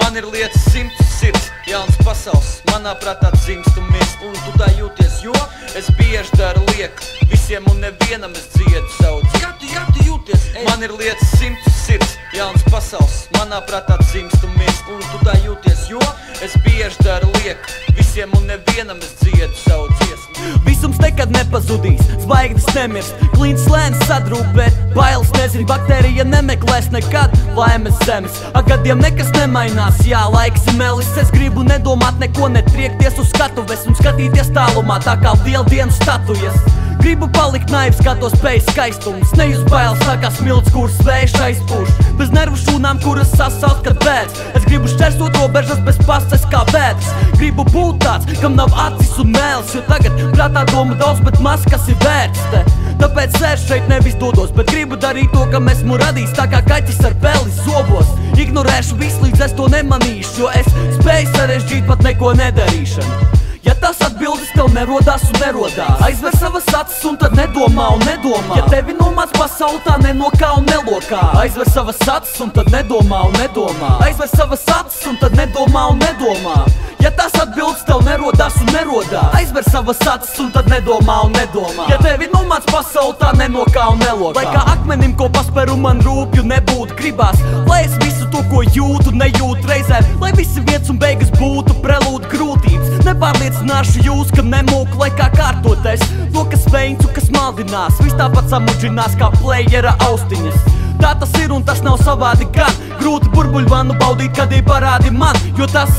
Man ir lietas simts sirds, jauns pasaules, manā prātā dzimst un mirst. Un tu tā jūties, jo es bieži daru lieku, visiem un nevienam es dziedu savu dzīvi. Kā tu jūties? Man ir lietas simts sirds, jauns pasaules, manā prātā dzimst un mirst. Un tu tā jūties, jo es bieži daru lieku, visiem un nevienam es dziedu savu dziesmu. Visums nekad nepazudīs, zvaigznes nemirst, klints lēns sadrūpēt, bailes nezin, baktērija nemeklēs nekad laimes zemes. Gadiem nekas nemainās, jā, laiks ir melis, es gribu nedomāt neko, netriekties uz skatuves un skatīties tālumā, tā kā lieldienas statujas. Gribu palikt naivs, kā to spēj skaistums, nejūs bailes, tā kā smilts, kuras vējš aizpūš, bez nervu šūnām, kuras sasauc, kad bēdz. Es gribu šķērsot robežas bez pasces kā vētras, gribu būt tāds, kam nav acis un mēls, jo tagad prātā doma daudz, bet maz kas ir vērts te. Tāpēc sēž šeit nevis dodos, bet gribu darīt to, kam esmu radījis, tā kā kaķis ar peli zobos. Ignorēšu visu, līdz es to nemanīšu, jo es spēju sarežģīt pat neko nedarīšanu. Ja tas atbildes tev nerodās un nerodās, aizver savas acis un tad nedomā un nedomā. Ja tevi nomāc pasauli, tā nenokā un nelokā, aizver savas acis un tad nedomā un nedomā. Aizver savas acis un tad nedomā un nedomā. Ja tas atbildes tev nerodās un nerodās, aizver savas acis un tad nedomā un nedomā. Ja tevi nomāc pasauli, tā nenokā un nelokā. Lai kā akmenim, ko pasperu, man rūpju nebūtu gribās, lai es visu to, ko jūtu, nejūtu reizēm, lai visi viens un beigas būtu prelūda grūtības. Nepārliecināšu jūs, ka nemūku, lai kā kārtoties to, kas veicu, kas maldinās, viss tāpat samudžinās kā playera austiņas. Tā tas ir un tas nav savādi gan, grūti burbuļvanu baudīt, kad ir parādi man, jo tas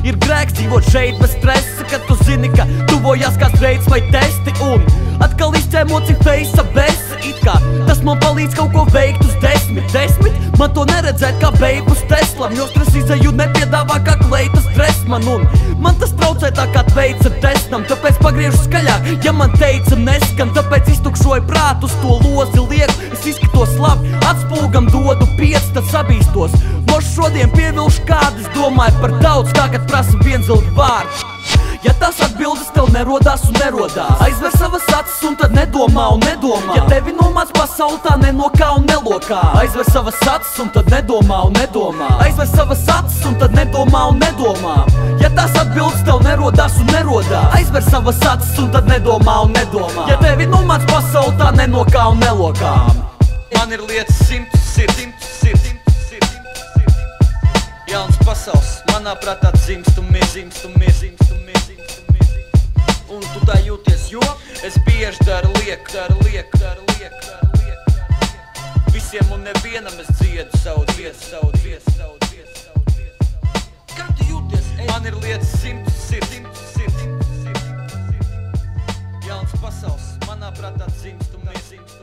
ir grēks dzīvot šeit bez stresa, kad tu zini, ka tuvojās kāds reids vai testi un atkal izķēmot cik feisa besi, it kā tas man palīdz kaut ko veikt uz 10, man to neredzēt kā beibus Teslam, jo stres izēju nepiedāvā kā kleitas dresman un man tas traucē tā kā tveica testam, tāpēc pagriežu skaļāk, ja man teica neskan, tāpēc iztukšoju prātu uz to lozi lieku, es izskatos labi, atspulgam dodu 5, tad sabīstos, moš šodien pievilšu kādas, domāju par daudz, tā kad prasa vienzilgi vārdu. Ja tas atbildes tev nerodās un nerodās, aizver savas acis un tad nedomā un nedomā. Ja tevi nomāc pasauli, tā nenokā un nelokā, aizver savas acis un tad nedomā un nedomā. Aizver savas acis un tad nedomā un nedomā. Ja tas atbildes tev nerodās un nerodās, aizver savas acis un tad nedomā un nedomā. Ja tevi nomāc pasauli, tā nenokā un nelokā. Man ir lietas simts sirds, jauns pasaules, manā prātā dzimst un mirst. Un tu tā jūties, jo es bieži daru lieku, visiem un nevienam es dziedu savu dziesmu. Kā tu jūties? Man ir lietas simts sirds, jauns pasaules, manā prātā dzimst un mirst.